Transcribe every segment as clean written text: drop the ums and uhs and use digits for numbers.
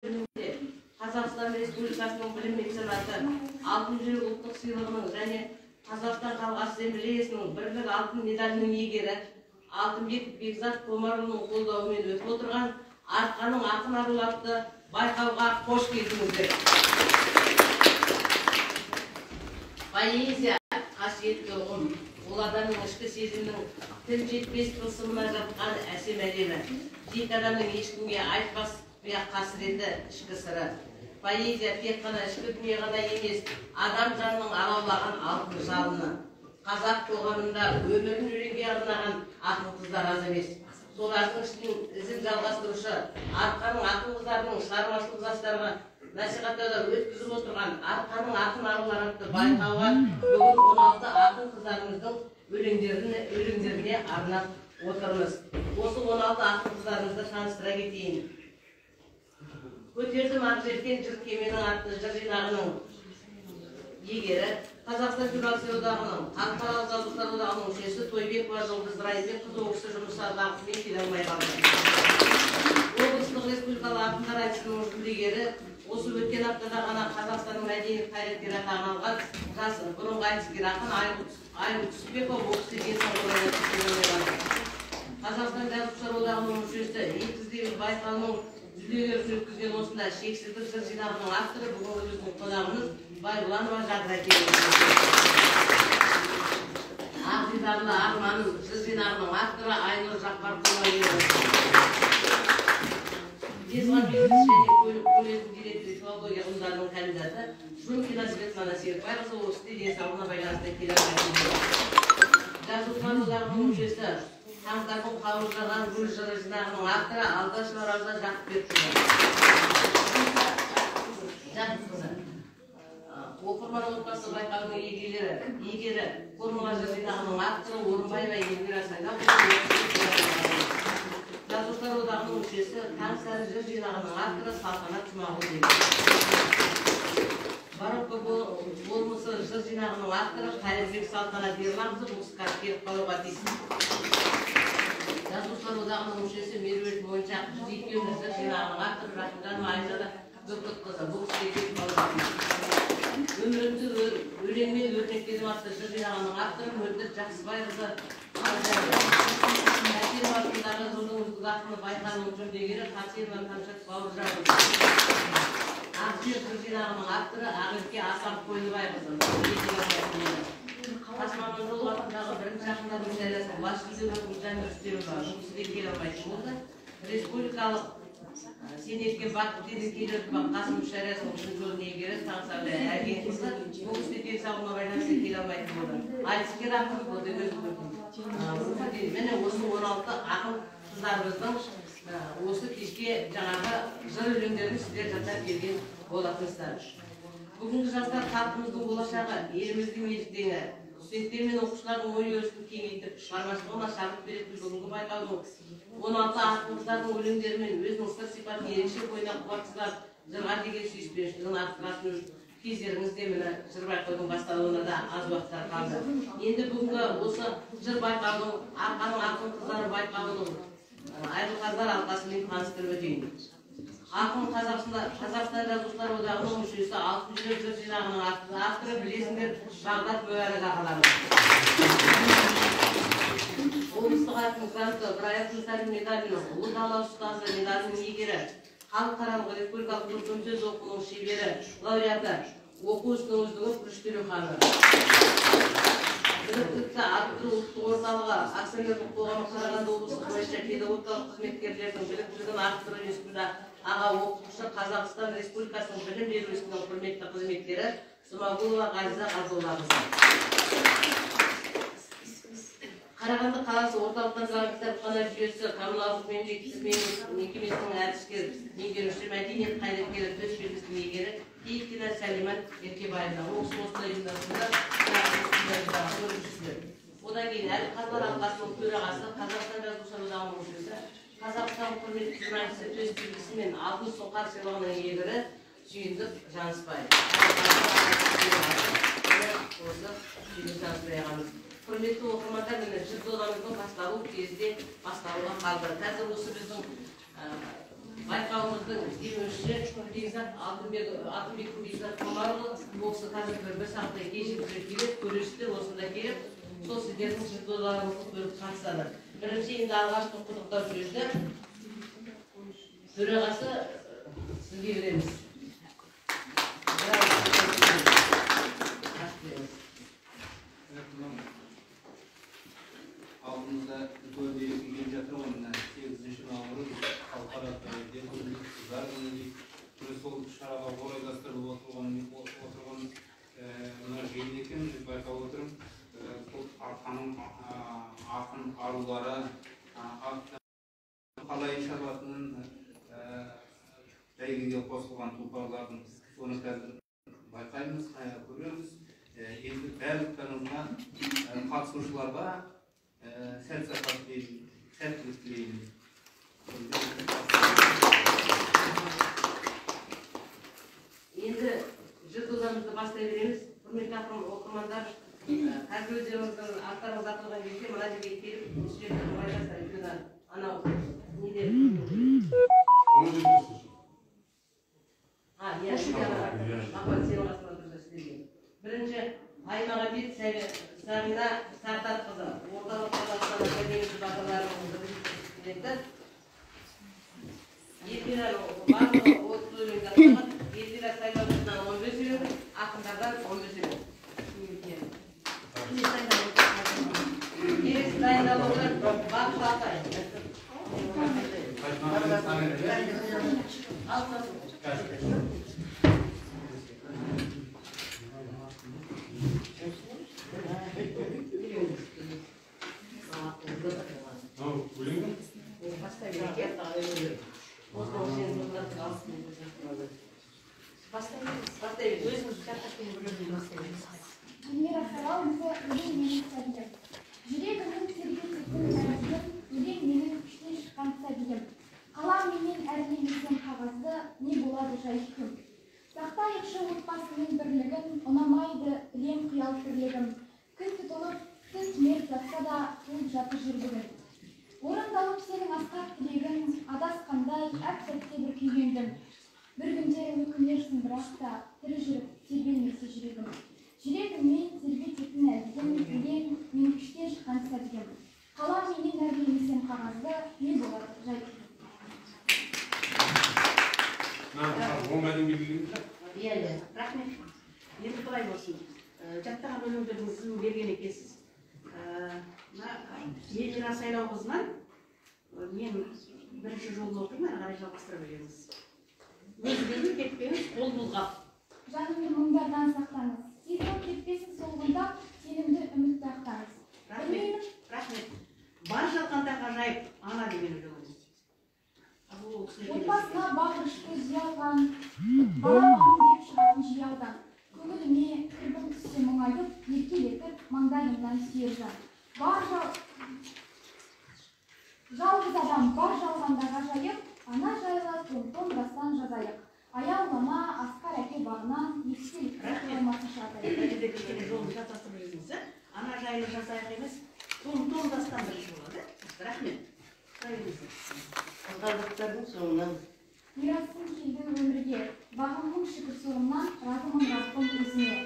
Қазақстан Республикасының білім меценаты алтын жүрек ұлттық сыйлығының және Қазақстан халық ассамблеясының бірлік алтын медалінің иегері Алтынбек Бекзат Комарұлының қолдауымен өтіп отырған Арқаның ақын ару атты байқауға қош келдіңіздер. Поэзия қасиетті ұғым, ол адамның ішкі сезімнің тіл жетпес тылсымына жатқан әсем әлемі. Тек адамның ешкімге айтпас қасіреті ішкі сыры. Поэзия тек қана ішкі дүние ғана емес, адам жанының алаулаған алтын жалыны. Қазақ қоғамында өмірін өлеңге арнаған ақын қыздар аз емес. Солардың ізін жалғастырушы Арқаның ақын қыздарының шығармашылық жастарға насихаттауда өткізіп отырған Арқаның ақын арулары атты байқауға бүгін 16 ақын қыздарымыздың өлеңдеріне арнап отырмыз. Осы 16 ақын қыздарымызды таныстыра кетейін. Көтердім ақ желкен жыр кеменің атты жыр жинағының иегері, Қазақстан журналистер одағының, Халықаралық жазушылар одағының мүшесі Тойбекова Жұлдыз Райымбекқызы осы жұмысқа бағытымен келе алмай қалды. Облыстық республикалық ақындар айтысының жүлдегері, осы өткен аптада ғана Қазақстанның мәдениет қайраткері атағын алған жас бұрынғы айтыскер ақын Айгүл Түсіпбекова осы денсаулығына жеткізілді. Қазақстан жазушылар одағының мүшесі Егіздегі байқауының жүлдегерін өткізген осында шексіздік жыр жинағының авторы бүгінгі біздің қонағымыз Байбұланова Жадыра Ақдидарлы арманым жыр жинағының авторы Айнұр Жаппарқұлова Жезған бизнес және көліктің директоры филология ғылымдарының кандидаты Жункина Светлана Серікбайқызы осы денсаулығына байланысты келе алмайды. Жазушылар одағының мүшесі Таңдардың қауыржаған гүл жыры жинағының авторы Алдашева Рауза Жақыпбекқызы. Оқырман отбасы байқауының иегері Формула жыр жинағының авторы Орынбаева Елмира Сайдақызы. Жазушылар одағының мүшесі Таңсәрі жыр жинағының авторы Салтанат Жұмағұл. Барокко болмысы жыр жинағының авторы Қайырбек Салтанат Ерланқызы Мұсқат келіп қалуға тиіс. Жазушылар одағының мүшесі Меруерт Моншақ Жүйкемді жыр жинағының авторы Рахымжанова Айзада Бөкітқызы бұл істеген қалуға. Өмірімді өлеңмен өрнектедім атты жыр жинағының авторы Мөлдір Жақсыбайқызы Әкелім атындағы жылдың үздік ақыны байқауының жүлдегері Қасиева Кәмшат Бауыржанова. Ақжер жыр жинағының авторы Ақерке Асан Қойлыбайқызы. Тасманның жол атындағы бірінші ақындар мүшәйрасы бас жүлдегері Гүлжан Рүстемова бұл сізге келе алмайтын болды. Республикалық Сенетке бақыт деді келіп Қасым мүшәйрасының үшінші орын иегері Таңсарлы Әргенқызы бұл сізге денсаулығына байланысты келе алмайтын болды. Айтыскер ақын міне осы 16 ақын қыздарымыздың осы кешке жаңағы жыр өлеңдерін сіздер жаттап берген болатынсыздар. Бүгінгі жастар халқымыздың болашағы, еліміздің ертеңі, студенттер мен оқушылардың ой өрісін кеңейтіп, шығармашылығына шабыт беретін бүгінгі байқаудың 16 ақын қыздардың өлеңдерімен өзінің сыр сипатын ерекше бойына қуатсыздап, жырға деген сүйіспеншілігін арттыратын кездеріңізде міне жыр байқаудың басталуына да аз уақыттар қалды. Енді бүгінгі осы жыр байқаудың, Арқаның ақын қыздары байқауының айдылқаздар алқасымен таныстырып өтейін. Ақын Қазақстан жазушылар одағының мүшесі Алтын жүрек жыр жинағының авторы білесіңдер Бағдат Бөрәлі ағаларымыз. Облыстық ақын гранты Брайат Жүсәрі медалінің ұлы дала ұстазы медалінің иегері, халықаралық республикалық көркем сөз оқуының шебері, лауреаты, оқу ісінің үздігі Күріш Төлеуханова. Біліктілікті арттыру ұлттық орталығы акционерлік қоғамы Қарағанды облыстық бойынша педагогикалық қызметкерлердің біліктілігін арттыру институтында аға оқытушы Қазақстан Республикасының білім беру ісінің құрметті қызметкері Смағұлова Ғазиза Ғазолақызы. Қарағанды қаласы орталықтандырылған кітапхана жүйесі коммуналдық мемлекеттік мекемесінің әдіскер меңгерушісі мәдениет қайраткері төс белгісінің иегері Кейткина Сәлимат Еркебаевна. Осында ұйымдасында одан кейін Әліқазылар алқасының төрағасы Қазақстан жазушылар одағының мүшесі Қазақстан құрметті журналисі төс белгісі мен алтын сұңқар сыйлығының иегері Сүйіндік Жаныспай. Құрметті оқырмандар, жыр додамыздың басталу кезде басталуға қалды. Қазір осы біздің байқауымыздың демеушісі Бекзат, Алтынбек Бекзат Комарұлы осы қазір бір сағаттай кешігіп келіп, көресіздер осында келіп, сол сіздердің жыртуларыңызды көріп қатысады. Бірінші енді алғашқы құттықтау сөзді төрағасы сізге береміз. Алдымызда үлкен мереке келіп жатыр ғой, мына 8 наурыз халықаралық денсаулық қыздар күні дейді. Сол шараға орайластырылып отырған мына жиын екен, байқап отырмын. Сол ақын арулары қалай шабатынын бәйгеге қосылған тұлпарлардың соны қазір байқаймыз, көреміз. Енді барлықтарыңызға қатысушыларға сәт-сапат тілеймін, сәттілік тілеймін. Енді жыртуларымызды бастай береміз. Құрметті оқырмандар, қазір өздеріңіздің аттарыңыз аталған кезде мына жерге келіп, сюжетті орайластырып, өйткені анау неде бірінші Аймағамбет Сағина Сартарқызы, орталық Қазақстан Академиясы батырларының студенті. Елмира барлығы 30 өлеңді аталған, Елмира Сайлаушысынан 15 өлеңді, ақындардан 15 өлеңді. Келесі дайындалуы Бақыт Алтай. Жүрегімнің тербететін тәрізім, өлең менің күштен шыққан сәбиім. Қалам менен әрленген қағазды, не болады жай күн. Сақтайықшы отбасының бірлігін, ұнамайды ілем қиял тірлігім. Күн тұтылып, түн түнеп жатса да, туып жатыр жыр бүгін. Орындалып сенің асқақ тілегің, адасқандай әп сәтте бір күйгендім. Bir gündері өкінерсің бірақ та, тірі жүріп тербелмесе жүрегім. Жүрегіммен тербететін әлгім, өлең мен күштен шыққан сәбиім. Қалам менен әрленесем қағазды, не болады жай күн. Иә, рахмет. Енді қалай болсын. Жаттаған өлеңдеріңізді берген екенсіз. Елмира Сайлаушысынан мен бірінші жолын оқимын, әрі қарай жалғастыра береміз. Өзіңізді кетпеңіз, қол бұлғап. Жанымды мұңдардан сақтаңыз. Сезім кетпесін солғындап, сенімді үмітті ақтаңыз. Рахмет. Бар жалғанда ғажайып, ана деген өлеңіңіз. Отбасына бағышты зиялған, баламын деп шығатын жиялдан. Көңіліме кірбің түссе мұңайып, еркелетіп, маңдайымнан сүйер жан. Жалғыз адам бар жалғанда ғажайып, ана жайлы томдастан жазайық. Аяулама асқар әке бағынан, естелік қалмасын шатайық. Ана жайлы жазайық емес, томдастан бірінші болады. Рахмет. Қалдықтардың соңынан. Мирасым келді өмірге, бағымның шүкір соңынан, разымын Раbbым өзіне.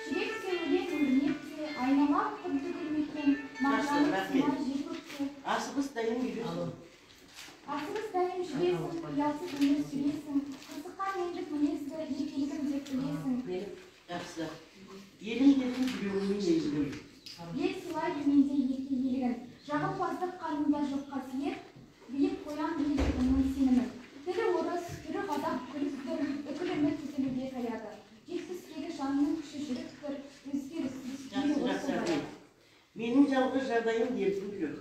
Жүрек сөйлеген өрнекте, айналап құдды көрмекен, мағжаны сымай жер көкте. Асығыс дайын жүресің. Асығыс дайын жүресің, ұялсыз өмір сүресің, қысыққан ендік мінезді, еркелігім деп білесің. Жақсы. Елім дедің жүрегіммен езгім. Ел сыйлайды менде еркелігін, жағымпаздық қанында жоқ қасиет, биік қоян ел жұртының сенімін. Тілі орыс, түрі қазақ, үкілімі түзілуге таяды. Жетпістегі жанның күші жүріктір, өзгеріссіз. Менің жалғыз жағдайым дертім көп.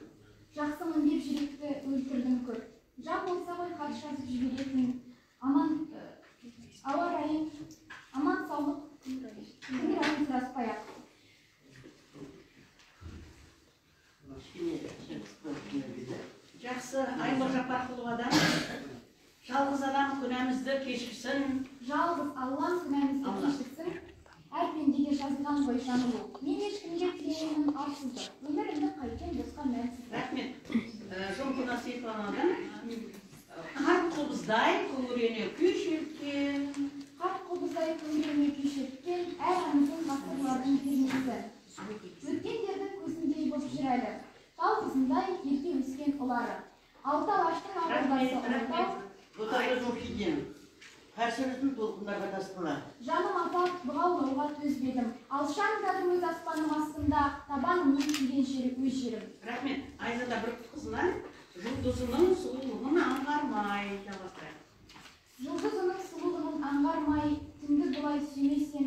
Жақсымын деп жүректі өлтірдім көп. Жан болса ғой хат жазып жіберетін, ауа райын, аман саулық, күні райын сұраспай-ақ. Жақсы, Айнұр Жаппарқұловадан жалғыз адам күнәмізді кешірсін. Жалғыз Аллам күнәмізді кешірсін. Әр пендеге жазылған ғой жаны ол. Мен ешкімге тілеймін арсызды. Өмірімді қайткен босқа мәнсіз. Рахмет. Жомқына Сейфанадан қарт қобыздай күңірене күй шерткен. Karşınızın толқындарға тасқынlar. Жаным апат бұға ұлауға төзбедім. Алшаңдадым өз аспаным астында, табанымның тиген жері өз жерім. Рахмет. Айзада бір қызынан жұлдызының сұлулығын аңғармай жалғастырайық. Жұлдызының сұлулығын аңғармай, түнді бұлай сүймесем.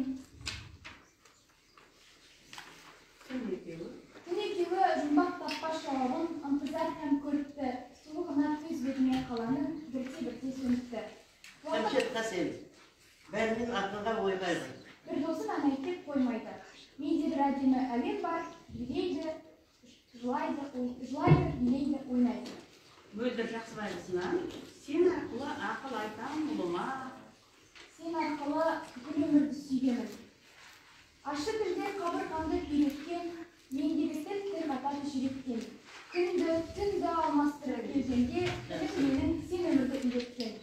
Түн екеуі. Түн екеуі жұмбақ таппас жауабын, ынтызар һәм көріпті. Сұлулығына төзбедіме қаланың бірте-бірте сөніпті. Кәмшет Қасен, бәрінен ақылға ойбайды. Bir dostu bana ekip koymaydı. Mende bir әдемі әуен бар, билейді, жылайды, билейді, ойнайды. Мөлдір Жақсыбайқызынан сен арқылы ақыл айтам ұлыма. Сен арқылы бүкіл өмірді сүйгенмін. Ащы тілде қабырғамды күйреткен, мендегі тіл қатады жүректен. Түнді алмастырып келгенде, тіл менің сен өмірді үйреткен.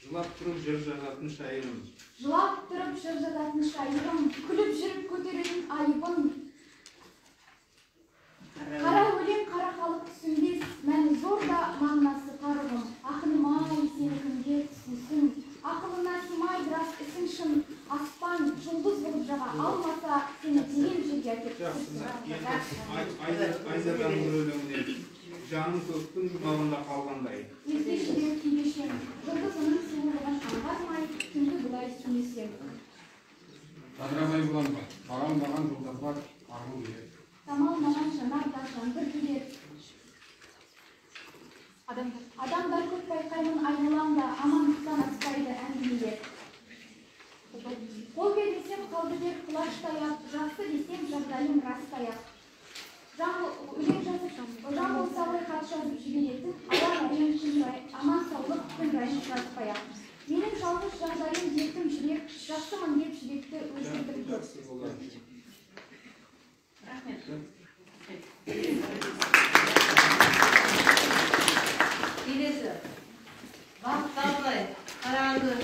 Жылап тұрып жыр жазатын шайырым. Жылап тұрып жыр жазатын шайырым, күліп жүріп көтеретін айыбым. Қара өлең, қара халық түсінбес, мәні зор да мағынасы тарығым. Ақыным ай, сені кімге түсінсін, ақылына сыймай біраз ісің шын, аспан жұлдыз болып жаға алмаса, сені терең жерге әкеп түсірсін. Айзаданың бір өлеңіне жаным көктің жұмағында қалғандай. Ертешілер күйгешем, жұлдызының сұлулығын аңғармай, түнді бұлай сүймесем. Жадырабай бұланға, бағам жұлдыздар арман келер. Тамалмаған жанар да жаңбыр келер. Адамдар көп байқаймын айналамда, амандықтан аспайды әңгімелер. Қол бер десем қалды бер құлаш таяп, жақсы десем жағдайым рас таяп. Өлең жазып, жан болса ғой хат жазып жіберетін, аман саулық күн райын жазбай-ақ. Менің жалғыз жағдайым дертім жүрек, жақсымын деп жүректі өзгертіп жүр. Рахмет. Келесі. Бақыт Абылай, Қарағанды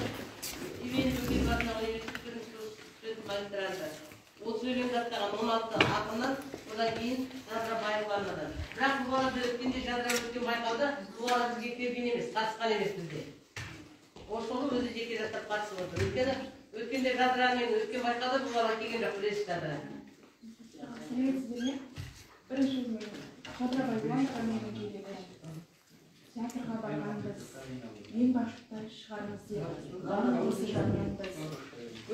Ивен Бөкей атындағы университетінің магистраты. 30 өлең жаттаған 16 ақыннан, одан кейін Жадыра байқалмады. Бірақ бұл арада өткенде Жадыра өткен байқауда бұл арада бізге келген емес, қатысқан емес бізде. Осы жолы өзі жеке жастап қатысып отыр. Өткенде Жадырамен өткен байқауда бұл арада келген жоқ, білесіздер. Сәлеметсіздер ме? Бірінші өзіміз Жадыра байқалмаған менің келеді. Театрға барғанбыз, ең башықта шығармыз деп, осы жанымыз.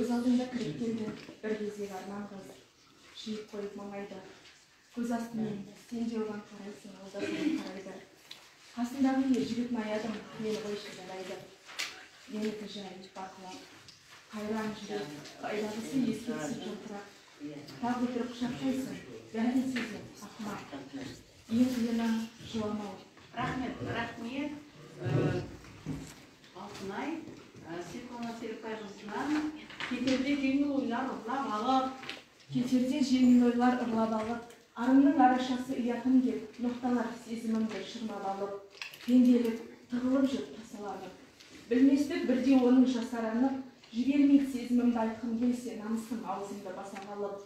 Өз алдында кіріп келді, бір кезек арман қыз, жиып қойып маңайды. Көз астымен сен де оған қарайсың, ол да сені қарайды. Қасындағы жігітін аядым, мені қойшы жарайды. Менікі жай бақылап, қайран жүрек, қайдағысы еске түсіп жылтырап. Тағы бір құшақтайсың, бәрін сезіп, ақымақ. Ең қиыны жыламау. Рахмет. Алтынай, Светлана Серікбайқызынан кетерде жеңіл ойлар ұрлап алып. Кетерде жеңіл ойлар ұрлап алып, арымның арашасы ұятым кеп, ноқталар сезімімді шырмап алып, пенделік тығылып жүр тасаланып. Білместік бірде оның жасаранып, жібермейді сезімімді айтқым келсе, намысым аузымды баса қалып,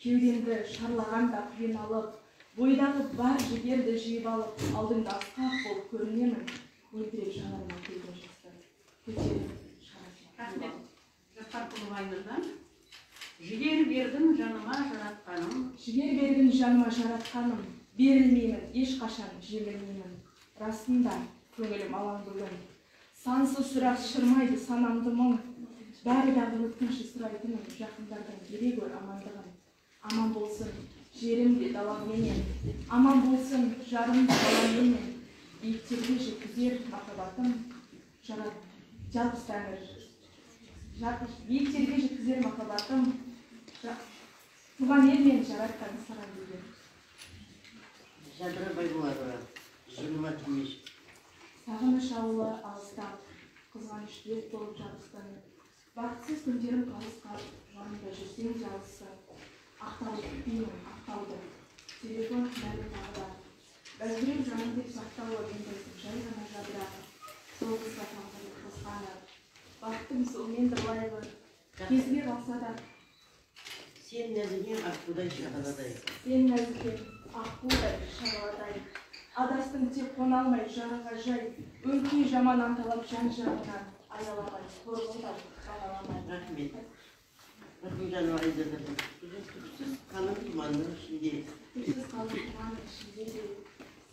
кеудемді шарлағанда құйын алып, бойдағы бар жігерді жиып алып, алдыңда асқақ болып көрінемін, өлтіреп жанарыма келген жастар, көтеріп шығарып. Рахмет. Жастар Құлыбайнұрдан жігер бердім жаныма жаратқаным. Жігер бердім жаныма жаратқаным, берілмеймін, ешқашан жеңілмеймін. Расында көңілім алаң бүгін. Сансыз сұрақ шырмайды санамды мұң. Бәрі дағы өткінші сұрайтыным, жақындардан бере гөр амандығын. Аман болсын жерім де далам менен, аман болсын жарым да балам менен. Биіктерге жеткізер махаббатым, жалғыз тәңір. Биіктерге жеткізер махаббатым, туған ел мен жаратқан саған деген. Жадыра байқалады, жыныма тимеш. Сағыныш ауылы алыстап, қызғаныш ет болып жабысқан. Бақытсыз күндерім қалысқан, жанымда жүрсең жалғызсың. Ақтауды күтпеймін, ақтауды. Телефон бәрі тағыда. Бәлгірем жаным деп сақтауы ендірсің жай ғана жадыра. Сол қызға тағдырды қосқаны. Бақыттым солмен дырлайлы. Кезге қалса да. Сен нәзіген аққудай шағаладай. Сен нәзіген аққудай шағаладай. Adastың тек қона алмай жағаға жай, өңкей жаман анталап жан-жағынан аяламай, қорғалдай, бағаламай. Рахмет. Рахымжанова Айзада түпсіз қалың тұманның ішінде. Түпсіз қалың тұманның ішінде де,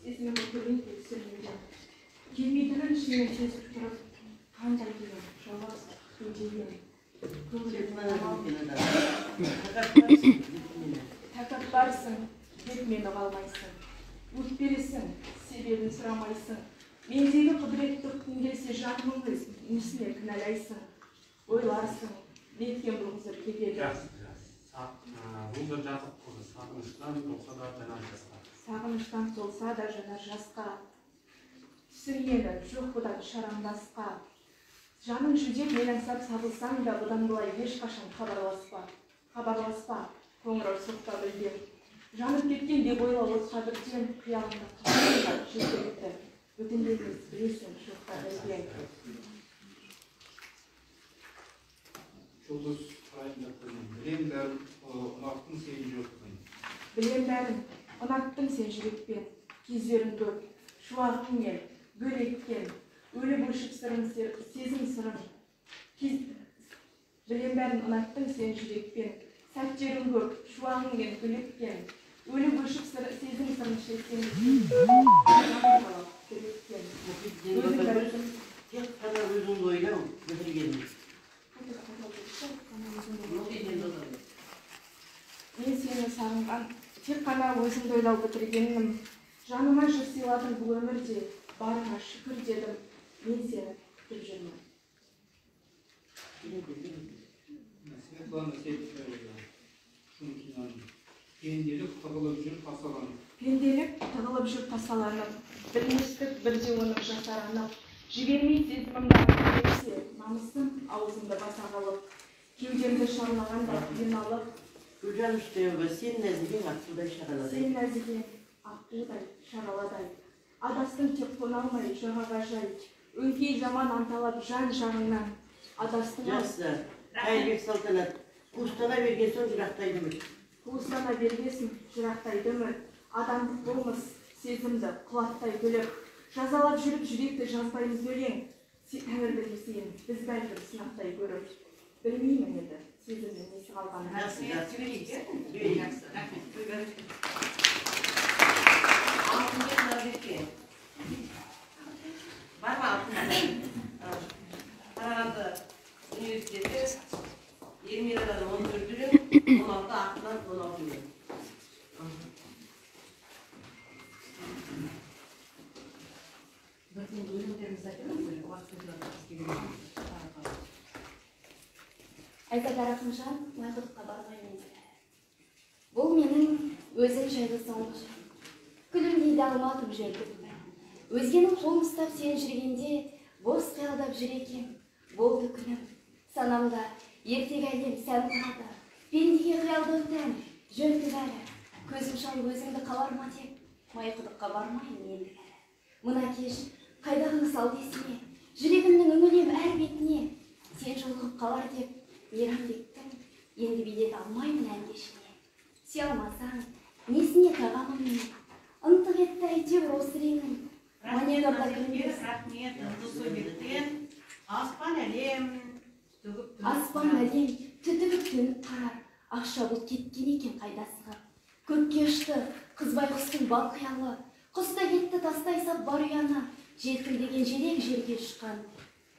сезімі көңіл де сүрінген. Келмейтінін ішінен сезіп тұрып, қандай деген, жауап кенжеген. Тәкаппарсың, деп мені қалмайсың. Өкпелесің, себебін сұрамайсың. Мендегі құдіретті күн келсе жаның өз, несіне кінәлайсың. Ойларсың, неткен бұл қызыр кетеді. Бұл да жатып қылды, сағыныштан толса да жанар жасқа. Сағыныштан толса да жанар жасқа. Түсіргені жоқ бұдан шарамдасқа. Жаның жүдеп мен аңсап сабылсаң да бұдан былай ешқашан хабарласпа, қоңырау соқпа білден. Жанып кеткен деп ойла отқа бірден, қиялында қылғанда жеткілікті. Бүтіндегіз білесің жоқта білген. Жұлдыз Райымбектің білем бәрін ұнаттың сен жүрекпен. Білем бәрін ұнаттың сен жүрекпен. Кездерін көп, шуағың ел, бөлеккен. Өліп өшіп сырың сезім сырың. Білем бәрін ұнаттың сен жүрекпен. Сәттерің көп, шуағың ел, бөлеккен. Өліп өшіп сезім сырың шексен. Тек қана өзіңді ойлау, бітіргенмін. Мен сені сағынған, тек қана өзіңді ойлау бітіргенмін. Жаныма жыр сыйладың бұл өмірде, барыңа шүкір дедім, мен сені күтіп жүрмін. Светлана Септева, Шумкинан. Пенделік тығылып жүр тасаланып. Пенделік тығылып жүр тасаланып, білместік бірде оның жасаранып. Жібермей сезімімді айтып намыстың аузымды баса қалып. Кеудемді шарлағанда ен алып. Гүлжан Үштеуова, сен нәзігең аққудай шағаладай. Сен нәзігең аққудай шағаладай. Адастың тек қона алмай жағаға жай. Өңкей жаман анталап жан жағыңнан. Адастың Жақсы, Қайырбек Салтанат, қуыстана берген соң жырақтайды үміт. Қуыстана бергесін жырақтайды үміт. Адамдық болмыс сезімді құлаттай бөліп. Жазалап жүріп жүректі жазбаймыз өлең. Тәңір білмесейін, біз бәлкім сынақтай көріп. Білмеймін еді, сезімнің несі қалғанын. Жақсы, жақсы. Алтынбек Назерке. Бар ма алтынбек? Қарағанды университеті Ермирадан 14 өлең, 16 артынан 16 өлең. Айзада Рахымжан, майқұдыққа бармаймын. Бұл менің өзім жайлы соңғы жай. Күлім дейді алмадым жайды. Өзгенің қолын ұстап сен жүргенде, бос қиялдап жүр екем. Болды күнім, санамда, ертегі әлем сән құрады. Пендеге қиялдау тән, жөнді бәрі. Көзім шалып өзіңді қалар ма деп, майқұдыққа бармаймын енді бәрі. Мына кеш, қайдағыны салды есіне, жүрегімнің үңілем әр бетіне. Сен жолығып қалар деп, мейрамбектің, енді билет алмаймын ән кешіне. Сен алмасаң, несіне тағамын мен, ынтық етті әйтеуір осы реңім. Рахмет, ұлдысы бектен, аспан әлем, Аспан әлем, түтігіп төніп қарар, ақша бұлт кеткен екен қайдасыға. Көкке ұшты, қыз байқұстың бал қиялы, құста кетті тастай сап бар ұяна, желкілдеген желек жерге ұшқан.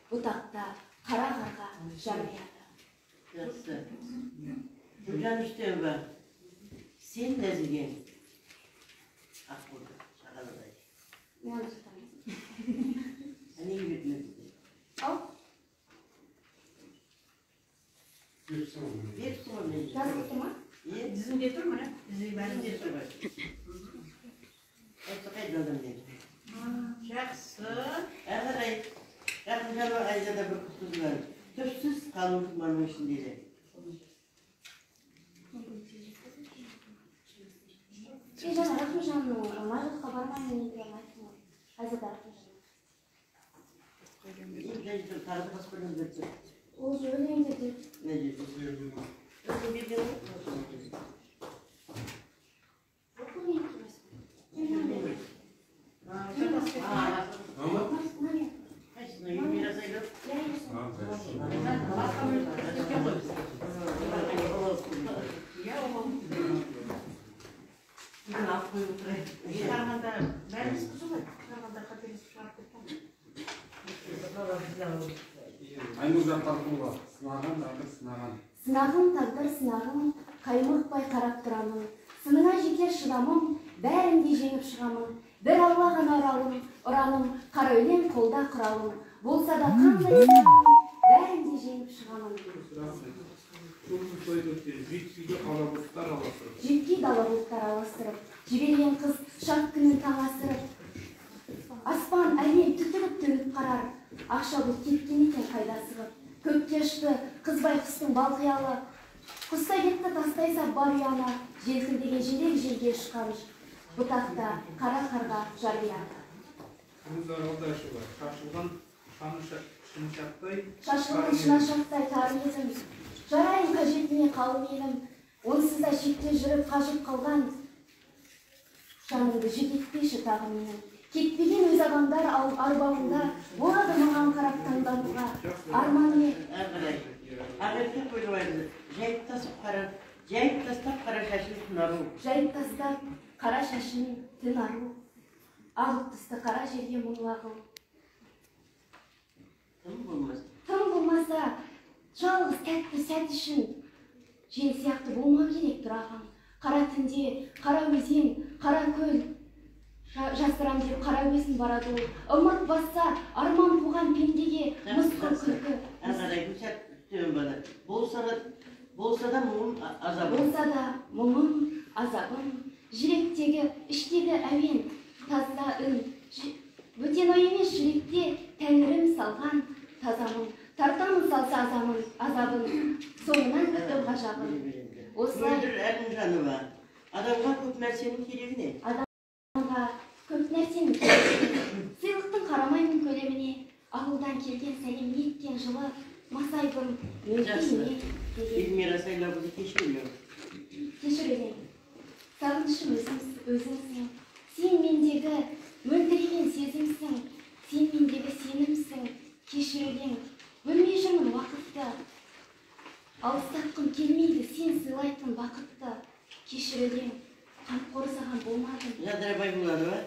Бұтақта қара қарға жарияды. Жақсы. Гүлжан Үштеуова, сен нәзігең аққудай шағаладай. Мен ұқтамын. Әнеге бетімізді. Ал, Беріпсің ол мен жазып отыр ма? Дізімде тұр мұны? бәрінде тұрбай. Әйтті қайда адам деді. Жақсы. Әрі Рахымжанова Айзада бір қыз бар. Түпсіз қалың тұманның ішіндегі. Жаңа Рахымжанның майқұдыққа бармаймын енді айтып ғой. Айзада Рахымжан. Тағы қас көрген бітті. Ол өлеңде де. Не деді? Өзің берген ғой? Оқу мен тұрасың. Қайсына Эльмира сайлап? Мен алып қойып отырайын. Шығарғанда бәріміз қызу ғой. Шығарғанда қателесіп шығарып кеткен. Аймұрза Тарқұлова, сынаған тағдыр сынаған. Сынағым тағдыр сынағым, қаймықпай қарап тұрамын. Сыныңа жетер шыдамым, бәрінде жеңіп шығамын. Бір алла ғана ұраным, қара өлең қолда құралым. Болса да қандай сынағым, бәрінде жеңіп шығамын. Жетки дала бұлттар алыстырып, жіберген қыз шат күнін таң асырып. Аспан әлем түтіліп төніп қарар, ақша бұлт кеткен екен қайда сығып. Көкке ұшты қызбай құстың бал қиялы, құстай кетті тастайса бар ұяна, желкілдеген желек желге ұшқаныш, бұтақта қара қарға жар береді. Шашылған шынашақтай тары едім, жарайын қажетіне қалым едім, онсыз да шетте жүріп қажып қалған, жанымды жететпеші тағы менің. Кетпеген өз адамдар арбауында, болады маған қарап таңдануға, арман мен. Ағырды қойылайды, жайып тастап қара шашын түн ару. Жайып тастап қара шашын түн ару, ағып түсті қара жерге мұңлағу. Тым болмас. Тым болмаса, жалғыз тәтті сәт үшін жел сияқты болмау керек тұрағым. Қара түнде, қара өзен, қара көл, жасырам деп қара өзін барады ол. Ұмыт басса, арман туған пендеге мысқыл күлкі. Ағарай, күсәт түтем бана. Болса да мұңым азабым. Болса да мұңым, азабым, жүректегі, іштегі әуен, таза үн. Бөтен ой емес жүректе тәңірім салған тазамын. Тартамын салса азабын, соңынан күтіп ғажабын. Мөлдір әрін жаны бар. Адамға көп нәрсенің керегі не? Адамға көп нәрсенің керегі. Сыйлықтың қарамаймын көлеміне, ауылдан келген сәлем еткен жылы, масайбым, мөлдейме. Эльмира сайлабуды кешірмеу. Кешірген. Сағынышым өзіңсің. Сен мендегі мөлдіреген сезімсің. Сен мендегі сенімсің. Кешірген. Бөлмей жүрмін уақытты. Алыстатқым келмейді сен сыйлайтын бақытты. Кешірген. Қамқор саған болмадым. Жадырабай болады ба?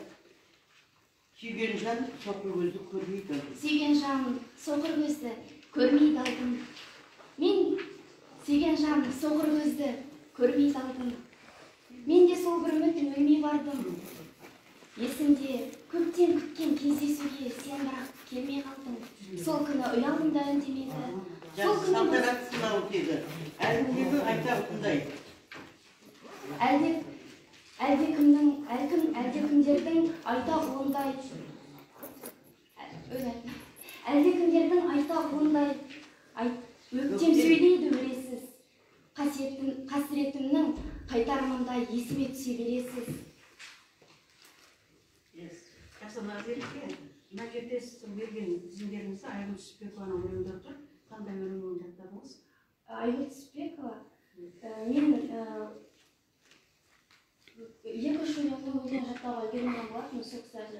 Сүйген жан соқыр көзді көрмейді. Сүйген жан соқыр көзді көрмейді алдым. Мен сүйген жан соқыр көзді көрмейді алдым. Мен де сол бір үмітім өлмей бардым. Есімде көптен күткен кездесуге сен бірақ келмей қалдың. Сол күні ұялым да үндемеді. Салтанат сынау тегі. Әлгіндегі айтағындай. Әлдекімдердің айта ұлындай. Әлдекімдердің айта ұлындай. Өктем сөйлейді өресіз. Қасіретімнің қайтарымындай есіме түсе бересіз. Жақсы Назерке, мына жерде сіздің берген тізімдеріңізде Айгүл Түсіпбекованың өлеңдері тұр. Қандай өлең жаттадыңыз? Айгүл Түсіпбекова, мен екі-үш өлеңді жаттауға үйренген болатынмын сол кісі.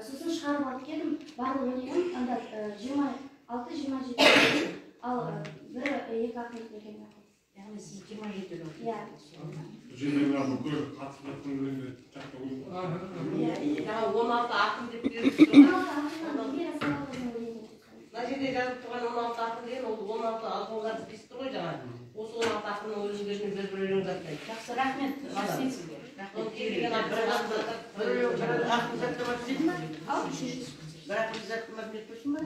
Сосын шығарып алып келдім, барлық өлеңім анда 26-27 ал бірі екі ақын екен. Яғни сіз 27 өлең. Иә. Жинайға бүкіл қатысып жатқан өлеңді жақта өлең. Жаңа 16 ақын деп беріп 16 ақын, Эльмира Сайлауқызының өлеңі. мына жерде жазып тұрған 16 ақын деген ол 16 альбомға тізбесті ғой жаңа. Осы 16 ақынның өлеңдерінен бір өлең жаттайды. Жақсы, рахмет. Рахмет сізге. Ол келген ақын жаттамақ істеді ма? Ал, Бірақ біз жаттамақ етпесін ба?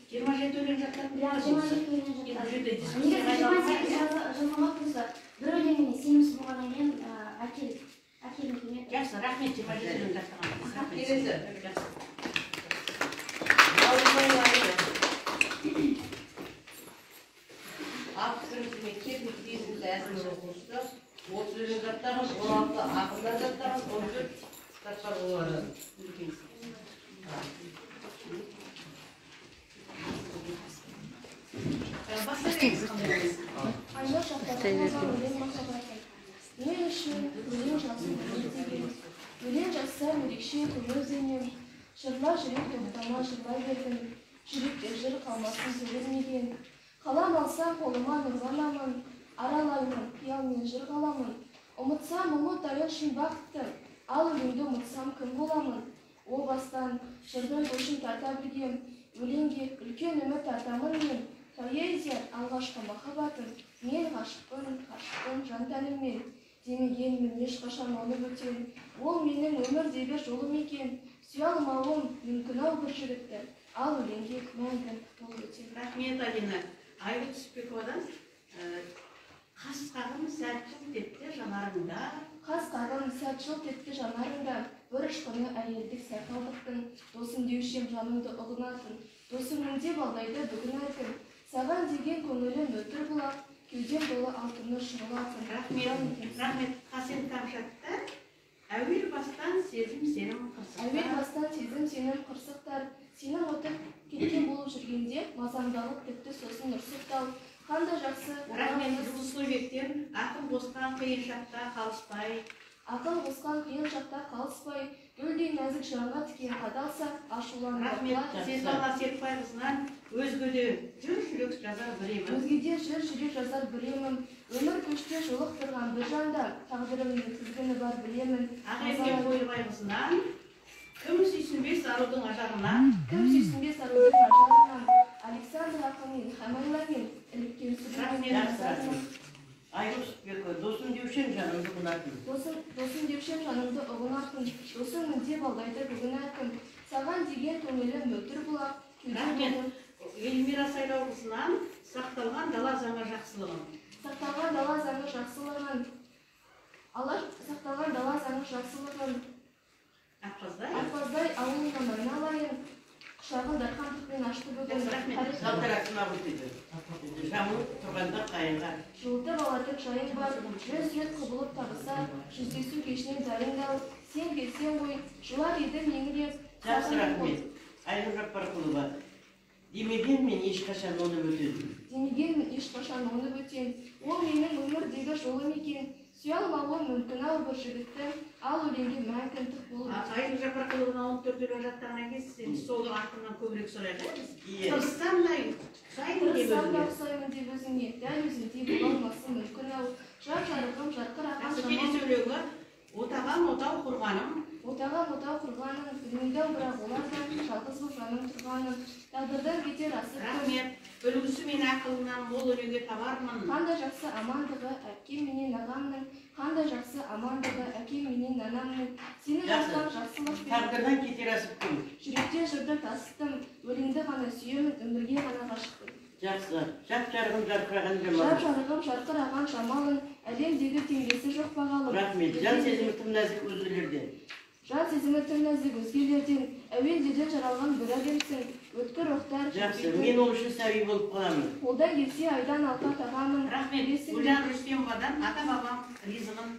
27 өлең жаттадым. иә, 27 өлең Бұл жаттадым. жерде Негізі дискуссия 28 жылға тұрса, бір өлеңіне сенімсіз болғаннан кейін әкелім келмеді. Жақсы, рахмет 27 өлең жаттаған. келесі. Жақсы. Ақсырымсымен техник кезінде әзімін оқушысы 30 өлең жаттаған, 16 ақындар жаттаған, 14 кітаптар олары. Айнұр Шахтарқызы өлең махаббаты. Мен үшін өлең жазу ерте керек. Өлең жазсам ерекше көңілденем. Жырла жүрек тоқтама жырлай бердім, жүректе жыр қалмасын сөйлемеген. Қалам алсам қолыма нұрланамын, аралаймын, қиялмен жыр қаламын. Ұмытсам ұмытайын шын бақытты, ал өлеңді ұмытсам кім боламын? О бастан жырдың көшін тарта білгем, өлеңге үлкен үміт артамын мен. Поэзия алғашқы махаббатым, мен ғашықпын жан тәніммен. Демегенмін ешқашан оны бөтен, ол менің өмірдегі жолым екен. Сүйе алмауым мүмкін-ау бір жігітті, ал өлеңге мәңгі ол өтен. Рахмет, Алина. Айгүл Түсіпбековадан қас қағым сәт жылт етті жанарыңда. Қас қағым сәт жылт етті жанарыңда, бір ұшқыны әйелдік сәқалдықтың, досым деушем жаныңды ұғынатын, досымның деп алдайды бүгін әркім. Саған деген көңілім өтір бұлақ, кеудем толы алтыны шырылатын. Рахмет, Қасен Камшатта. Әуел бастан сезім сенім қырсықтар. Әуел бастан сезім сенім қырсықтар. Сенің отып кеткен болып жүргенде, мазамдалып тіпті сосын ұрсықтал. Қандай жақсы. Рахмет, Жұлдызсу Бектен. Ақыл босқан қиын шақта қалыспай. Ақыл босқан қиын шақта қалыспай, гүлдей нәзік жанға тікен қадалса, ашуланып. Рахмет, Сезбала Серікбайқызынан. Өзгеде жүр жүрек жазар біремін. Өзгеде жүр жүрек жазар біремін. Өмір көште жолықтырған бір жанда, тағдырымның тізгіні бар білемін. Ағаймен Қойбайқызынан. Кім сүйсінбес арудың ажарынан. Кім сүйсінбес арудың ажарынан. Александр Ақынмен, Хамайламен, іліккен сүрін. Айгүл Түсіпбекова, досым деушем жанымды ұғынатын. Досым деушем жанымды ұғынатын, досымның деп алдайды бүгін әркім. Саған деген көңілім өтір бұлақ. Рахмет, Эльмира Сайлауқызынан сақталған дала заңы жақсылығын. Сақталған дала заңы жақсылығын. Сақталған дала заңы жақсылығын. Ақпаздай ауылынан айналайын. Құшағын дархандықпен ашты бүгін. Салтарасына өтеді. Жамылып тұрғанда қайынға. Жылытып алатын жайың бар, жүз рет құбылып табыса, жүздесу кешінен дайындал. Сен келсең ғой, жылар едім еңіреп. Жақсы рахмет. Айгүл Жаппарқұлова, демеген мен ешқашан оны бөтедім. Демеген мен ешқашан оны бөтен. Ол менің өмірдегі жолым екен. Сүйе алмауым мүмкін-ау бір жігітті, ал өлеңге мәңгілік болып. Айгүл Жаппарқұлованың 14 өлең жаттағаннан кейін сіз сол артынан көбірек сұрайды. Тырыссам да ұқсаймын деп өзіңе, дәл өзіңдей бола алмасын мүмкін-ау. Жар-жарығым жарқыраған келесі өлеңі отаған отау құрғаным. Отаған отау құрғаным, білмейді бірақ олардан жалғыз бұл жаным тұрғаным. Тағдырдан кетер асып. Рахмет, үлгісі мен ақылынан мол өнеге табармын. Қандай жақсы амандығы әкем менен ағамның, қандай жақсы амандығы әкем менен анамның. Сені жастан жақсылықпен. Тағдырдан кетер асып кім? Жүректен жырды тасыттым, өлеңді ғана сүйемін, өмірге ғана ғашықпын. Жақсы, жап-жарығым жарқыраған жамалын. Жап-жарығым жарқыраған жамалын, әлемдегі теңдесі жоқ бағалым. Рахмет, жан сезімі тым нәзік өзгелерден. Жан сезімі тым нәзік өзгелерден, әуелдерден жаралған бір әлемсің, өткір рухтар. Жақсы, мен ол үшін сәби болып қаламын. Қолдан келсе айдан алқа тағамын. Рахмет, Гүлжан Рүстемовадан ата-бабам ризығын.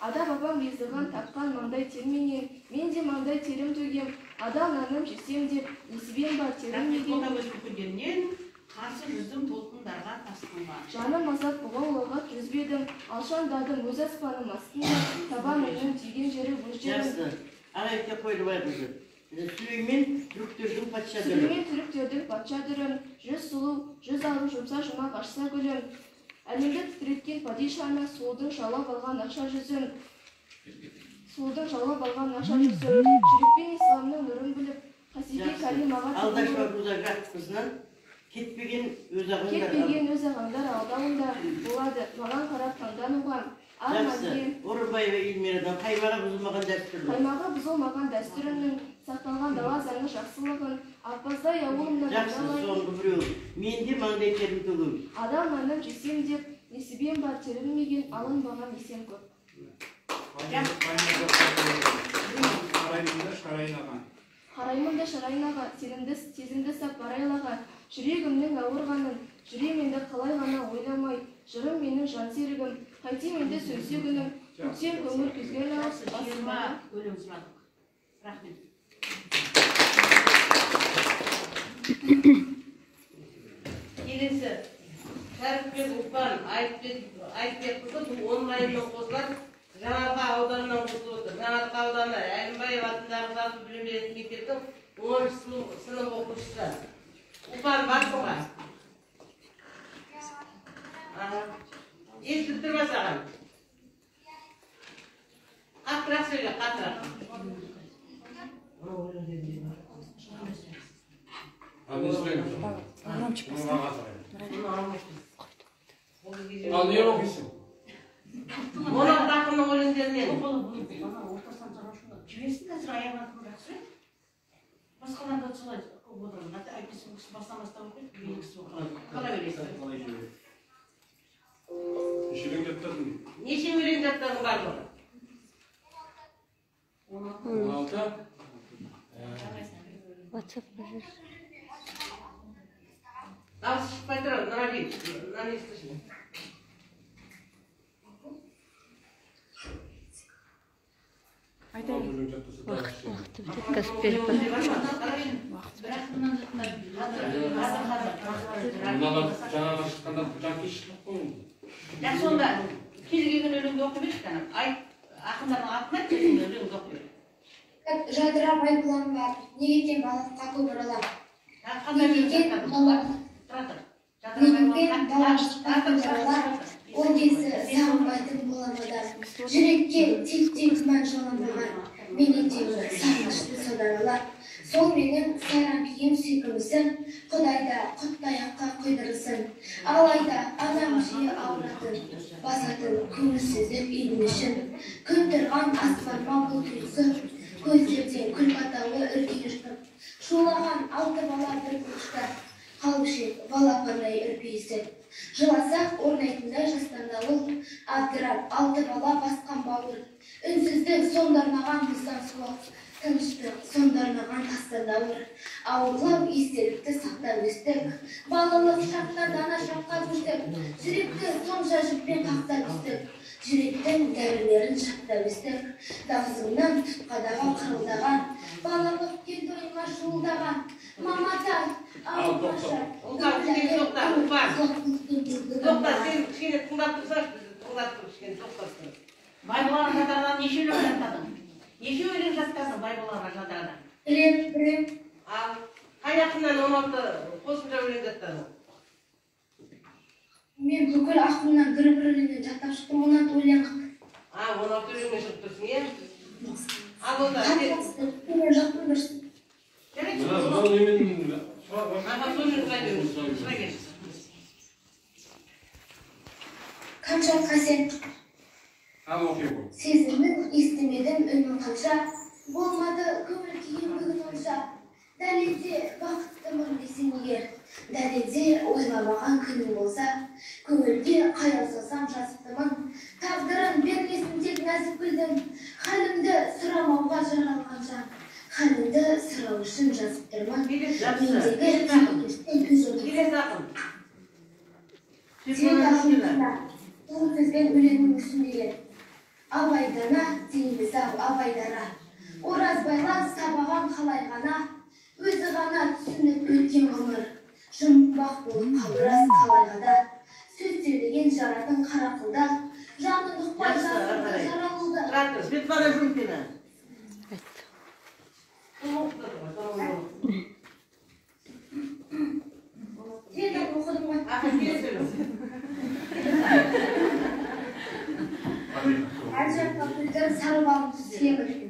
Ата-бабам ризығын тапқан маңдай терменен, мен де маңдай терім төгем, адал наным жесем деп, несібем бар терім еген. Рахмет, Ботагөз Күлгеннен қарсы жүздің толқындарға тасқынған. Жаным азат бұғаулыға жүзбедім, алшандадым өз аспаным астында, табан өнім тиген жері өз жерім. Жақсы, ағайке Қойбайқызы. Сүлеймен түріктердің патша дүрім. Сүлеймен түріктердің патша дүрім, жүз сұлу, жүз ару жұмса жұмақ ашса гүлім. Әлемді тітіреткен падишаны сұлудың жалап алған ақша жүзім. Жүрекпен исламның нұрын біліп, қасиетке кәлимаға алда кетпеген өз ағаңдар алдауында болады, маған қарап таңдануға. Жақсы, Орынбаева Эльмирадан қаймаға бұзылмаған дәстүрлі. Қаймаға бұзылмаған дәстүрінің, сақталған дала заңы жақсылығын, Ақбаздай ауылымнан жақсы, соңғы біреу, мен де маңдай терім төгім. Адам наным жесем деп, несібем бар терілмеген алынбаған есен көп. Қараймын да шарайнаға, сезімді сап барайлаға, жүрегімнің ауырғанын, жүременді қалай ғана ойламай, жырым менің жан серігім, қайтем енді сөзсе күнім, көктем көңіл күзген ауыз, басыма өлең сұрадық. Рахмет. Келесі, Шәріпбек Ұлпан, Айтбек қызы, бұл 10 айынан қосылады. Жаңарқа ауданынан қосылып отыр. Жаңарқа ауданы Әлімбаев атындағы жазу білім беретін мектептің 10 sınıf okuştu. Upan baksın var. İyi tutturmasan. Katrak söyle, katrak. Hadi istedim. Anam çıkmasın. Al niye okuyorsun? Ona bırakın o ürünlerini. Жіберсін қазір аяғына кім жақсы басқаларда солай көп отырмын әйтпесе кісі бастамастан оқиды кейін кісі оқыған қала бересің İşinin getirdin. Неше өлең жаттығың бар бұл? 16. Дауыс шықпай тұр, Нұрали, мынаны естішін. Айтайын. Bunlardan canavar çıkanda can kişilik koyun. жақсы онда кез келген өлеңді оқи берші кәні ақындардың атын айтып өлеңді оқи бер Жадыра байбұлан бар, неге екен балыққа көп ұралам. қандай Неге ол кезі сағынбайтын боламадан. Жүрекке тек күмән жоламаған, мен етегі сағынышты содаралар. Сол менің сайран күйім сүйкімісім, Құдайда құттаяққа құйдырысын. Алайда анам жиі ауыратын, басатын көңілсіздік үйінішін. Күн тұрған аспанма бұл тұйысы, көздерден күл қаталы үркеніштім. Шулаған алты бала бір күшті, қалбышек балапандай үрпейісіп. Жыласақ орнайтындай жастандауыл, абдырап алты бала басқан бауыр. Үнсіздің сондарнаған бұздан суақ, тыныштық сондарнаған тастандауыр. Ауырлап естелікті сақтап өстік, балалық шақта дана шаққа көштік. Жүректі сонша жіппен қақтап өстік, жүректің дәрілерін шақтап өстік. Даусыңнан тұтқадаға қырылдаған, балалық келді ойынға шуылдаған. Маматай, ауылмаша, Тоқта, сен кішкене тыңдап тұрсаңшы, тыңдап тұр, кішкене тоқтап тұр. байбұлан жадардан неше өлең жаттадың неше өлең жаттадың байбұланға жадардан Білем. Ал қай ақыннан 16 қосымша өлең жаттадың? Мен бүкіл ақыннан бір-бірінен жаттап шықтым, 16 өлең қылып. 16 өлеңмен шығып тұрсың, е? Ал онда, Мен жақтым бірсін. Biraz bol yemin. аға соны сұрай беріңіз, сұрай кел. Қанша қасен Al okuyayım. сезімін естімедім үнін қанша, болмады көңіл күйім бүгін онша. Дәлелде бақыттымын десең егер, дәлелде ойламаған күнім болса, көңілге қаялсасам жазыптымын, тағдырын бермесін тек нәзік білдім, халімді сұрамауға жаралған жан, халімді сұрау үшін жазып тұрмын. Келесі ақын. Сен ақынында ол сөзбен өлеңнің үстіндеген абайдана дейміз ау абайдара, оразбайла сабаған қалай ғана, өзі ғана түсініп өткен ғұмыр, жұмбақ болып қалдырас қалайғада, сөз сөйлеген жаратын қарақылда, жанын ұқпай жасырды жаралылды. Тұратыр, Светлана Жумкина. Сен оқыдың ғой. Ақын келесің. Әр жаққа күлдір сары балымды сүйемін.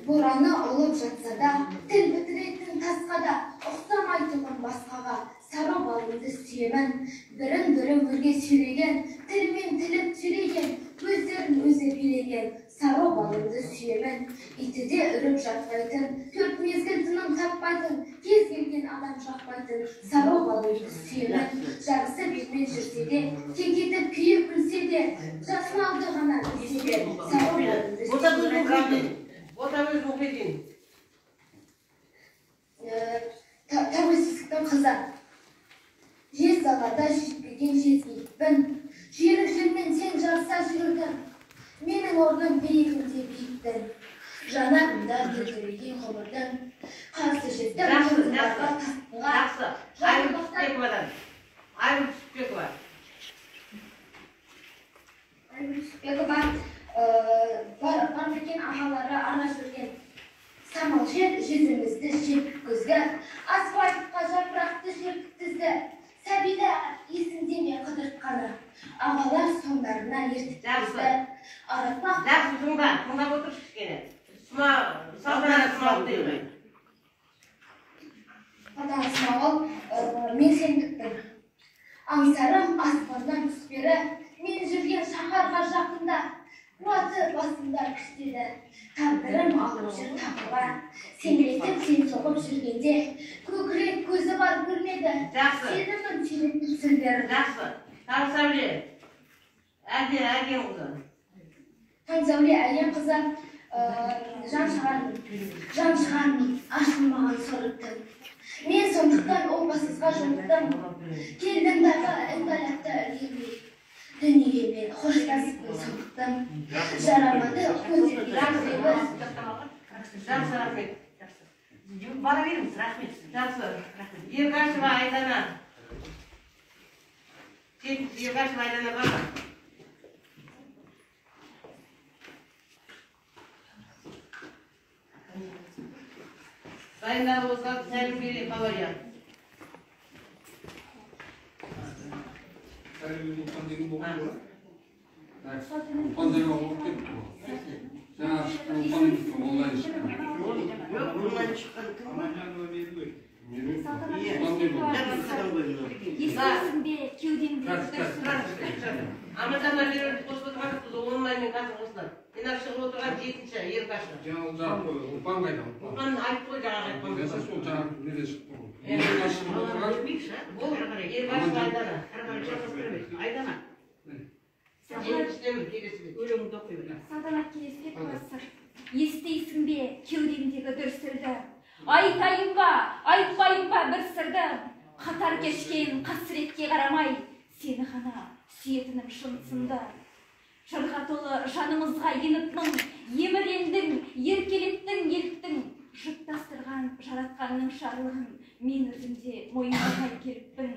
Бораны ұлып жатса да, тіл бітіретін тасқа да, ұқсамайтұғын басқаға, сары балымды сүйемін. Бірін-бірі өрге сүйреген, тілмен тіліп сүйреген, өздерін өзі билеген, сары балымды сүйемін. Иті де үріп жатпайтын, төрт мезгіл тыным таппайтын, кез келген адам жақпайтын, сары балымды сүйемін. Жарысы бетмен жүрсе де, кекетіп күйіп күлсе де, жасын алды ғана білсе де, сары балымды сүйемін. Отабыз мұхидин. Тәуелсіздіктің қызы. Жез далада жетпеген жезгейіппін. Жері жермен сен жарса жүрдің. Менің орным биігімде биіктің. Жанарымда дүркіреген ғұмырдың. Қарсы жеттім. Жақсы. Айгүл Түсіпбековадан. Айгүл Түсіпбекова. Айгүл Түсіпбекова бар екен ағалары арнап жүрген. Самал жер жүзімізді asfaltқа жапырақты серпіктізді. Сәбиді есінде ме қыдыртқаны, ағалар соңдарына ертіктізді. Арапақ Жақсы тыңдап отыршы кішкене. Салтанат Смағұл дейді. Салтанат Смағұл, мен сен күттім. Аңсарым аспаннан түспері, мен жүрген шаһарға жақында, қуаты басында күштеді. Тағдырым алып жүр тағыға, сенбесіп сен соғып жүргенде, көкірек көзі бар көрмеді. Сенімін сүйреттім сөздері. Жақсы. Таңсәуле. Әдем қызы. Таңсәуле әлем қызы, жан шығармын, ашылмаған сорыптым. Мен сондықтан опасызға жолықтым. Келдім дағы іңгәләтті ілгермей. Дүниеге мен қоштасып соқтым. Жарамады көздерге көземіз. Жақсы, рахмет. Бара беріңіз, рахмет. Жақсы. Ергашева Айдана. Ергашева Айдана бар ма? Дайындалып болса, сәлім берейін, Қалария. Сәлем деген болған ғой. Қандай болып кетті бұл? Жаңа шыққан ұлпан онлайн шыққан. Yok, bundan çıkan kım var? Естесің бе, кеудемде Аматана беріп қосып отырған қыз онлайнмен қазір осылар. Енар шығып отырған 7-ші Ергашева. жаңа ұлжан қой, ұлпан қайда? Ұлпан айтты ғой жаңағы айтқан. Несі сол жаңа неде шықты ғой. Неде шығып отырған? Ол Ергашева Айдана. Айдана. Өлеңді оқи бер. Салтанат Келесбекова, естейсің бе кеудемдегі дүрсілді? Айтайын ба, айтпайын ба бір сырды? Қатар кешкен қасіретке қарамай, сені ғана сүйетінім шын сынды. Жырға толы жанымызға еніп мың, емірендің, еркелеттің, еліктің. Жұттастырған жаратқанның шарлығын мен өзімде мойындамай келіппін.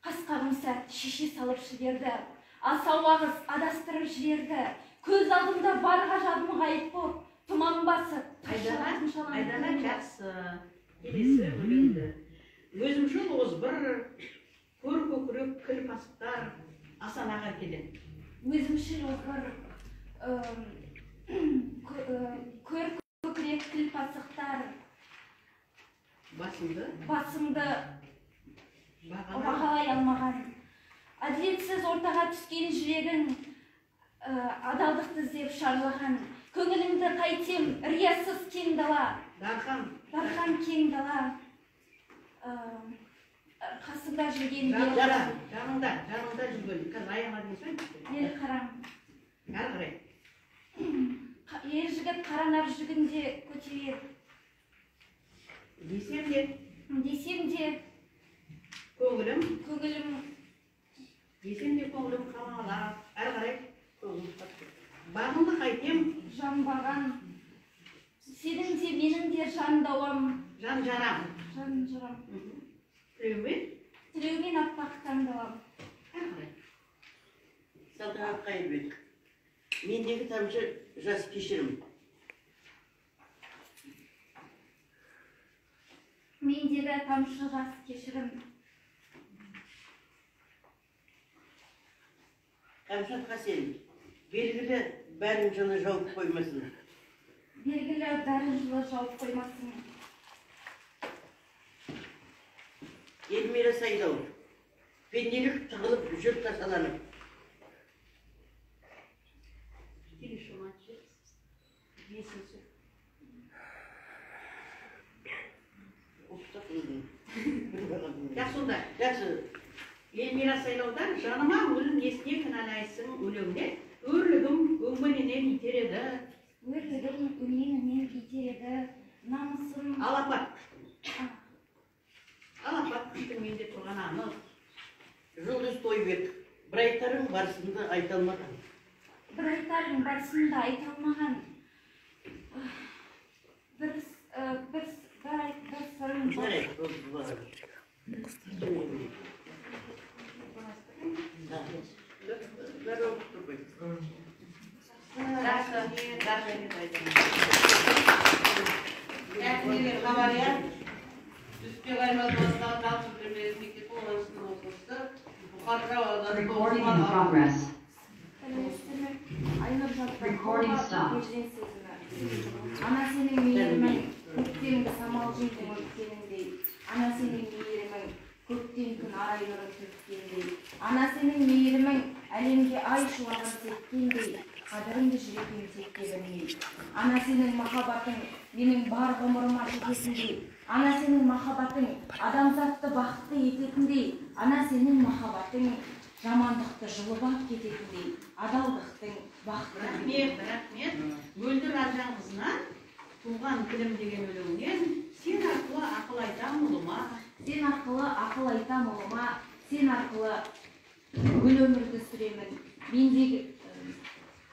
Қасқағым сәт шеше салып жіберді, асау ағыз адастырып жіберді. Көз алдымда бар ғажабым ғайып боп, тұман басып, Айдана жақсы. Келесі өлеңді. Өзімшіл озбыр, көр көкірек кіл пасықтар, Асан аға келем. өзімшіл озбыр, көр көкірек кіл пасықтар, басымды бағалай алмаған. Әділетсіз ортаға түскен жүрегің, адалдықты іздеп шарлаған. Көңіліңді қайтем, риясыз кең дала. Дархан кең дала. Қасында жүрген Жаныңда жүрген. Қазір аяма дейсің? ел қарам. Әрі қарай. Ер жігіт қаранар жүгінде көтерер. Десем де көңілім қалағалар. Әрі қарай. Бағымды қайтем. Жанбаған. Сенің де менің де жандауам. Жан жарам. Тілеумен аппақ таңдауам. Әрі қарай. Салтанат Қайырбек. Мендегі тамшы жас кешірім. Мендегі тамшы жас кешірім. Қамшат Қасен. Белгілі бәрін жылы жауып қоймасын. Белгілі бәрін жылы жауып қоймасын. Елмира Сайдау. Пенделік тығылып жүр тасаланып. Жақсы. Елмира Сайлаудан жаныма өлім несіне кінәлайсың өлеңде? Өрлігім өңмененен итер еді. Өрлігім өңмененен итер еді. Намысым... Алапат күштің менде тұрған анық. Жұлдыз Тойбек. Бір айтарым барысында айта алмаған. Бір айтарым барысында айта алмаған. Бір сырым бар. Жақсы. Қалария. Үстек аймағы бастаған жалпы премьер мектеп қолданысының оқушысы Бұқаржырау ауданы Recording in progress. Айнұр Жаппар, Recording ауылға stopped. көшкен сезімі. Ана сенің мейірімің, көктемгі самал желдің өткеніндей. Ана сенің мейірімің, көктем күн арай нұрын төккендей. Ана сенің мейірімің, әлемге ай шуағын сепкендей. Қадіріңді жүрегім текке білмей. Ана сенің махаббатың, менің бар ғұмырыма жететіндей. Ана сенің махаббатың, адамзатты бақытты ететіндей. Ана сенің махаббатың, жамандықты жұлып ап кететіндей. Адалдықтың бақыты. Рахмет. Мөлдір Аржанқызына туған тілім деген өлеңінен сен арқылы ақыл айтам ұлыма, Сен арқылы ақыл айтам ұлыма, сен арқылы гүл өмірді сүремін. Мендегі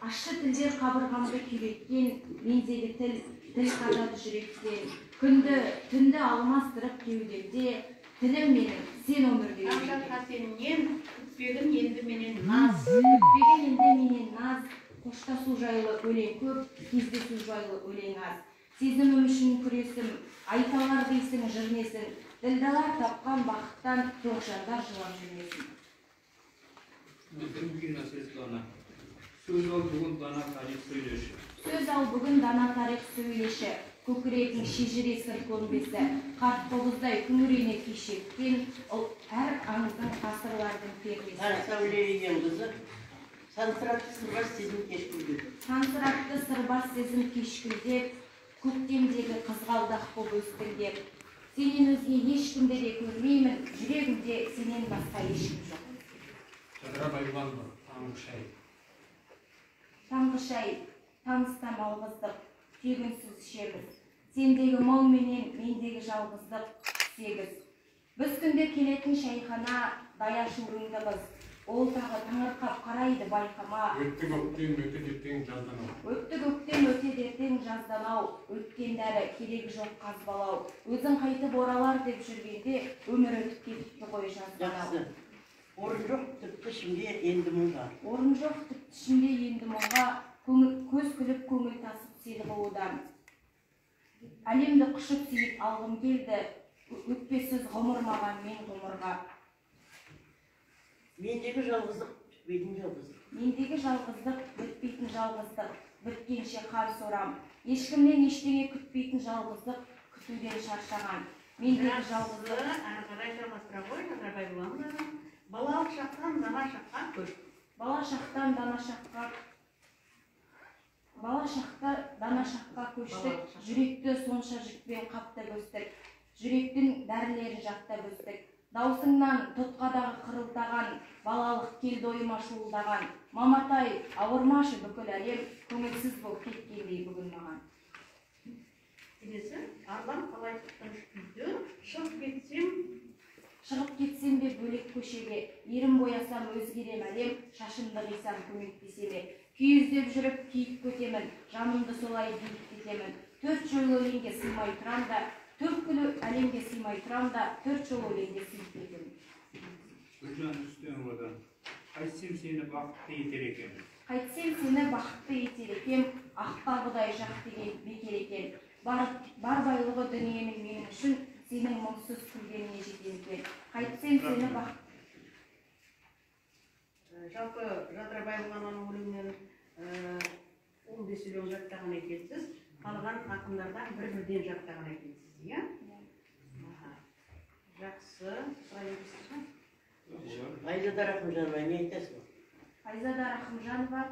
ащы тілдер қабырғамды күйреткен, мендегі тіл қажады жүректен. Күнді, түнді алмастырып кеудемде, тілім менің, сен өмірде Қамшатқа сенен, күтпегін енді менен наз. Күтпеген енді менен наз, қоштасу жайлы өлең көп, кездесу жайлы өлең аз. Сезімім үшін күресім, айталар дейсің жырнесін, ділдалар тапқан бақыттан жоқ жандар жылап жүрмесін. Söz ol bugün bana tarih söyleşi. Сөз ал бүгін дана тарих сөйлеші, көкірегің шежіресін көнбесі, қарт қобыздай күңірене кешеккен, әр аңыздың ғасырлардың пернесі. Сәуле қызы, сансырақты сырбас сезім кешкілді. Сансырақты сырбас сезім кешкілдеп, көктемдегі қызғалдақ боп өстіңдеп. Сенен өзге ешкімді де көрмеймін, жүрегімде сенен басқа ешкім жоқ. Жадыра Байбанова, таңғы шай. Таңғы шай, таныстан алғыздық, тегінсіз ішеміз. Сендегі мұң менен, мендегі жалғыздық сегіз. Біз күнде келетін шайхана, дая шуырыңдымыз. Ол тағы таңырқап қарайды байқама. Өтті көктем, өте дертең жазданау. Өтті көктем, өте дертең жазданау. Өткендері керегі жоқ қазбалау. Өзің қайтып оралар деп жүргенде, өмір өтіп кетіпті ғой жазданау. Жақсы. Орын жоқ тіпті ішімде енді мұңға. Орын жоқ тіпті ішімде енді мұңға, көз күліп көңіл тасып сені болудан. Әлемді құшып сүйіп алғым келді, өтпесіз ғұмыр маған, мен ғұмырға. Мендегі жалғыздық, бітпейтін жалғыздық. Мендегі жалғыздық, бітпейтін жалғыздық, біткенше қан сорам. Ешкімнен ештеңе күтпейтін жалғыздық, күтуден шаршаған. Мендегі жалғыздық. Ары қарай жалғастыра ғой, Жадыра Байбанова. Балалық шақтан дана шаққа көш. Бала шақтан дана шаққа көштік, жүректі сонша жүкпен қаптап өстік, жүректің дәрілері жаттап өстік. Даусыңнан тұтқадағы қырылдаған, балалық келді ойыма шуылдаған. Маматай, ауырмашы бүкіл әлем, көңілсіз болып кеткендей бүгін маған. Келесі, арлан қалай тұттың үйді, Шығып кетсем бе бөлек көшеге, ерім боясам өзгерем әлем, шашымды қисам көмектесеме. Күйіздеп жүріп киіп көтемін, жанымды солай биіктетемін. 4 жол өлеңге сыймай тұрам да, 4 күлі әлемге сыймай тұрам да, 4 жол өлеңге сыйып кетемін. Гүлжан Үстеновадан. Қайтсем сені бақытты етер екен. Қайтсем сені бақытты етер екем, ақпағыдай жақ деген бекер екен. Бар байлығы дүниенің менің үшін, сенің мұңсыз күлгеніне жетер екен. Қайтсем сені бақытты. Жалпы Жадыра Байбанованың өлеңінен 15 өлең жаттаған екенсіз, қалған ақындардан бір-бірден жаттаған екенсіз, иә? Жақсы, Айзада Рахымжанова, не айтасың? Айзада Рахымжанова,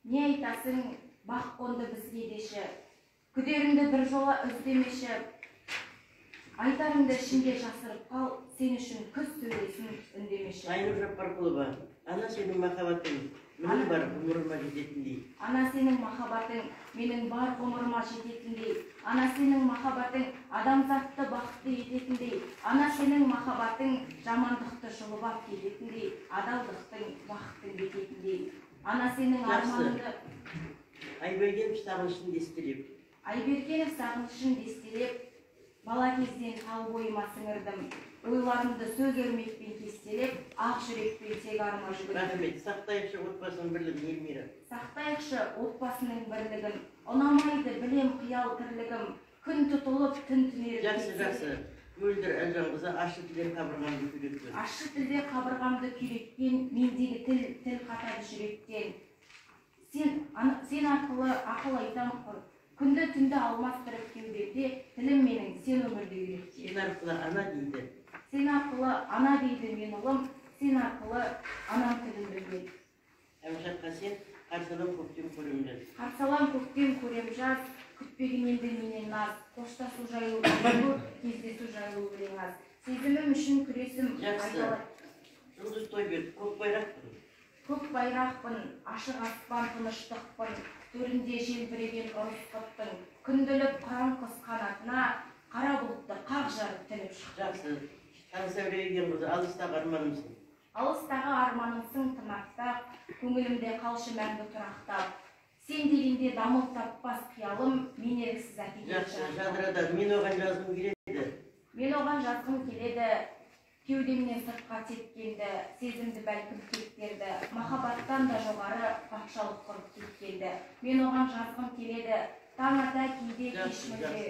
не айтасың, бақ қонды бізге деші, күдеріңді бір жола іздемеші, айтарыңды ішінде жасырып қал, сен үшін күз сөйлесін үндемеші. Айнұр Жаппарқұлова, ана сенің махаббатың, менің бар ғұмырыма жететіндей. Ана сенің махаббатың, менің бар ғұмырыма жететіндей. Ана сенің махаббатың, адамзатты бақытты ететіндей. Ана сенің махаббатың, жамандықты жұлып ап кететіндей, адалдықтың бақыттың бекетіндей. Ана сенің арманыңды... Айбергенов сағынышын дестелеп. Айбергенов сағынышын дестелеп, бала кезден тал бойыма сіңірдім. Ойларымды сөз өрмекпен кестелеп, ақ жүрекпен тек арма жүгірдім. Рахмет, сақтайықшы отбасының бірлігін, Эльмира. Сақтайықшы отбасының бірлігін, ұнамайды білем қиял тірлігім, күн тұтылып түн түнеріп Жақсы. Öldür elcanımıza aşı dilen kaburgamda kürekten. Ащы тілде қабырғамды күйреткен, мендегі тіл қатады жүректен. Сен арқылы ақыл айтам, күнді түнді алмастырып кеудемде, тілім менің сен өмірді үйреткен. Sen arqıla ana deydi. Сен арқылы ана дейді мен ұлым, сен арқылы анам тілін білген. Әмшатқа сен қарсалам көктем көремден. Қарсалам көктем көрем жаз, күтпеген енді менен наз. Қоштасу жайлы өлеңі, кездесу жайлы өлең аз. Сезімім үшін күресім Жақсы. Жұлдыз той берді, көк байрақ тұрды. Көк байрақпын, ашық аспан тыныштықпын, төрінде желбіреген ұрысқыттың, күнділік қыран құс қанатына, қара бұлтты қақ жарып тіліп шықты. Жақсы. Таңсәулеген қызы алыстағы арманымсың. Алыстағы арманымсың тымақтап, көңілімде қалшы мәңгі тұрақтап. Сен дегенде дамыл таппас қиялым, мен еріксіз әкелген Жақсы, жадырадан мен оған жазғым келеді. Мен оған жазғым келеді, кеудемнен сыртқа тепкенді, сезімді бәлкім кеттерді, махаббаттан да жоғары патшалық құрып кеткенді. Мен оған жазғым келеді, таң ата кейде кешмінде.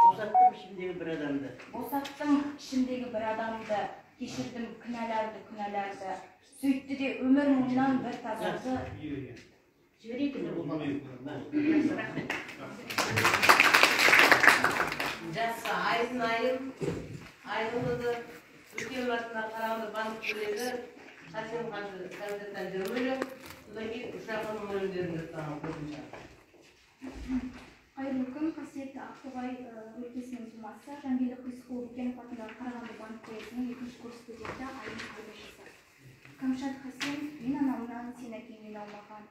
Босаттым ішімдегі бір адамды. Босаттым ішімдегі бір адамды, кешірдім күнәларды. Сөйтті де өмір мұңнан бір тазарды. Жіберейік еді бұл бала. Жақсы, айдың қызы, үлкен басына қарағанда банк төледі, Хасен қажы газеттен 20 өлең, содан кейін Ушақының өлеңдерін жасаған қосымша. Қайырлы күн, қасиетті Ақтоғай өлкесінің тумасы, Жангелді Құйсықұлов атындағы Қарағанды банк колледжінің 2-ші курс студенті Айым Қайбашысы. Камшат Хасен, мен анамнан, сен әкеңнен аумаған.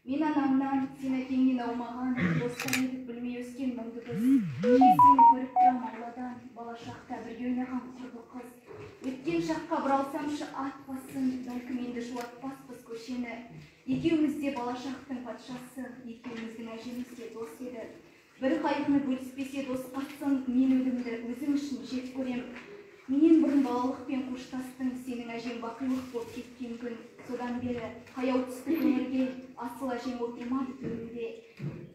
Мен анамнан, сен әкеңнен аумаған, достан едік білмей өскен мұңды біз. Сені көріп тұрам ауладан, балашақта бірге ойнаған құрбы қыз. Өткен шаққа бұралсамшы ат бассын, бәлкім енді жуатпаспыз көшені. Екеуміз де балашақтың патшасы, екеуміздің әжеміз де дос еді. Бір қайғыны бөліспесе дос қатсын, мен өлімді өзім үшін жек көрем. Менен бұрын балалықпен қоштастың, сенің әжем бақилық болып кеткен күн. Содан бері қаяу түсті өмірге, асыл әжем отырмады төрінде.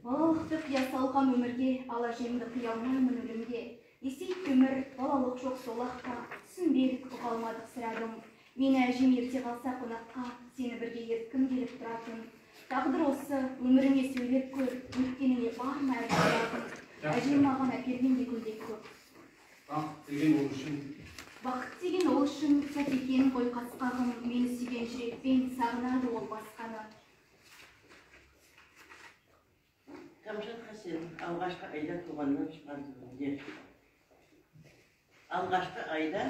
Балалықты қия салған өмірге, ал әжемді қия алмаймын өлімге. Есейт өмір, балалық жоқ солаққа, түсінбедік ұға алмадық сірәдім. Мені әжем ерте қалса қонаққа, сені бірге ерткім келіп тұратын. Тағдыр осы, өміріңе сөйлеп көр, өткеніңе бар ма әжем? Әжем маған әперген де көйлек көп. Бақыт деген ол үшін сәт екенін ғой қасқағым, мені сүйген жүрекпен сағынады ол басқаны. Камшат Хасен, алғашқы айда туғаннан шыққан түбінде. Алғашқы айда?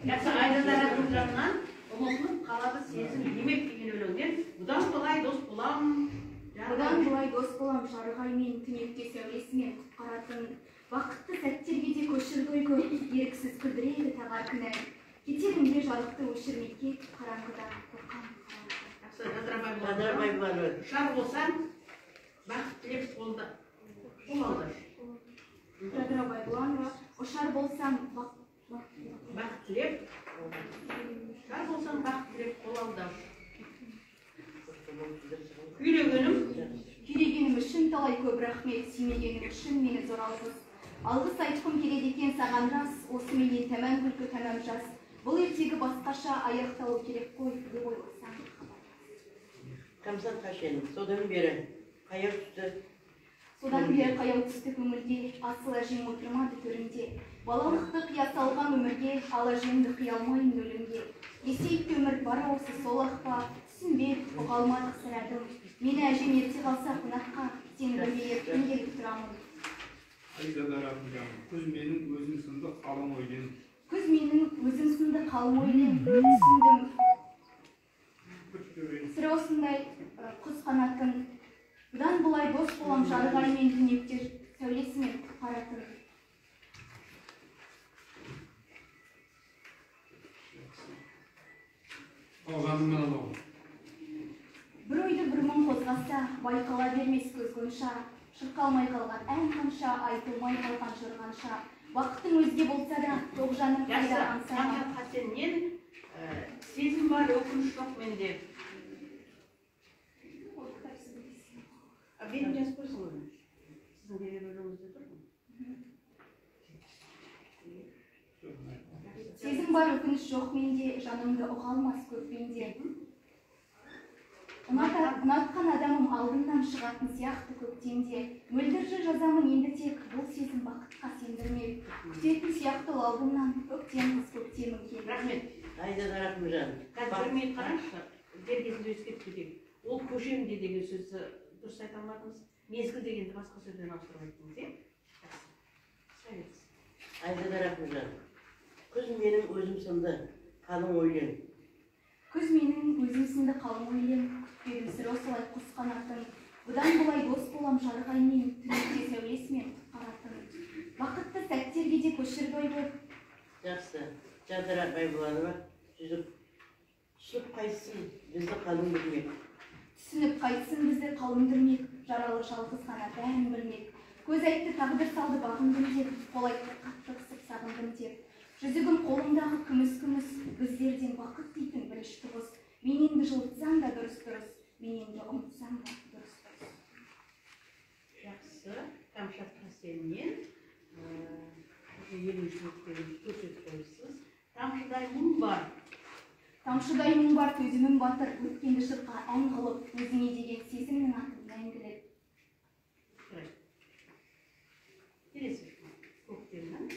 Жақсы, айдадардың жанынан ұмытылып қалады сезім демек деген өлеңден бұдан былай дос болам. Бұдан бұлай дос болам жарығаймен, түнекте сәулесімен құтқаратын. Бақытты сәттерге де көшірді ой көп, еріксіз күлдіреді тағар күнә. Кетерімде жарықты өшірмекке, қараңғыда қорқам. Жақсы, Жадырабай болады. Шар болсаң, бақыт тілеп болды. Жадырабай Бұланова, ұшар болсаң, бақыт тілеп, шар болсаң, бақыт тілеп қол алды. Күйрегенім үшін талай көп рахмет, сүймегенім үшін мені зор алғыс. Алғыс айтқым келеді екен саған рас, осы менен тәмәм күлкі тәмәм жас. Бұл ертегі басқаша аяқталу керек қой, деп ойласам. Камшат Хасен, содан бері қаяу түсті? Содан бері қаяу түсті көңілге, асыл әжем отырмады төрінде. Балалықты қия салған өмірге, ал әжемді қия алмайын өлімге. Есейіп өмір бар осы сол ақпа, түсінбедік ұға алмадық сірәдім. Мені әжем ерте қалса қонаққа, сені бірге ерткім келіп тұрамын. Күз менің өзің сынды қалың ойлен. Күз менің өзің сынды қалың ойлен, түсіндім. Сірі осындай құз қанатын. Бұдан бұлай дос болам жарығаймен түнектер сәулесімен құтқаратын. Бір ойды бір мың қозғаса, байқала бермес көз қонша. Шырқалмай қалған ән қанша, айтылмай қалған жыр қанша. Бақыттың өзге болса да, тоғжаным қайда аңсаға. Камшат Хасеннен сезім бар, өкініш жоқ менде. Benim yazıp koysun onu. Sizin geri bölümümüzde. бар өкініш жоқ менде, жанымды ұға алмас көп пенде. Ұнатқан адамым алдымнан шығатын сияқты көктемде. Мөлдірші жазамын енді тек, бұл сезім бақытқа сендірмек. Күтетін сияқты ол алдымнан көктем қыз көктемің келді. Рахмет. Айзада Рахымжан. Қазір бір минут қараңызшы. Дер кезінде өзгеріп кетейік. Ол көшемде деген сөзді дұрыс айта алмадыңыз. Мезгіл дегенді басқа сөзден ауыстырып айттыңыз, иә? Жақсы. Айзада Рахымжан. Күз менің өзім сынды, қалың ойлен. Күз менің өзім сынды қалың ойлен, күтпедім сірі осылай құс қанатын. Бұдан былай дос болам жарғаймен, түнекте сәулесімен құтқаратын. Бақытты сәттерге де көшір болып. Жақсы. Жадыра Байбұланова жүзіп. Түсіп қайсың бізді қалың білмек. Түсініп қайтсын бізді қалындырмек, жаралы жалғыз ғана бәрін білмек. Көз айтты тағдыр салды бағындым деп, қол айтты қатты қысып сағындым деп. Жүзігім қолымдағы күміс, біздерден бақыт дейтін бірішті қос. Мененді жылытсаң да дұрыс, мененді ұмытсаң да дұрыс. Жақсы. Камшат Қасеннен еліншіліктерін көрсетіп қойсыз. Тамшыдай мұң бар. Тамшыдай мұң бар, төзімім батыр, өткенді шырқа ән қылып, өзіңе деген сезімнің атын мәңгілік. Келесі. Көктемнің.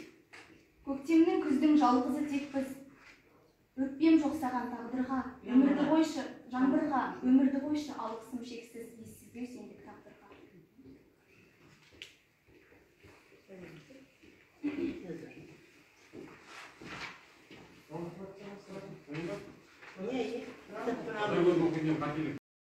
Көктемнің күздің жалғызы тек біз. Өкпем жоқ саған тағдырға, өмірді қойшы, жаңбырға, өмірді қойшы, алғысым шексіз, ессізбеу сендік тағдырға. Не, Бір оқиын қателік.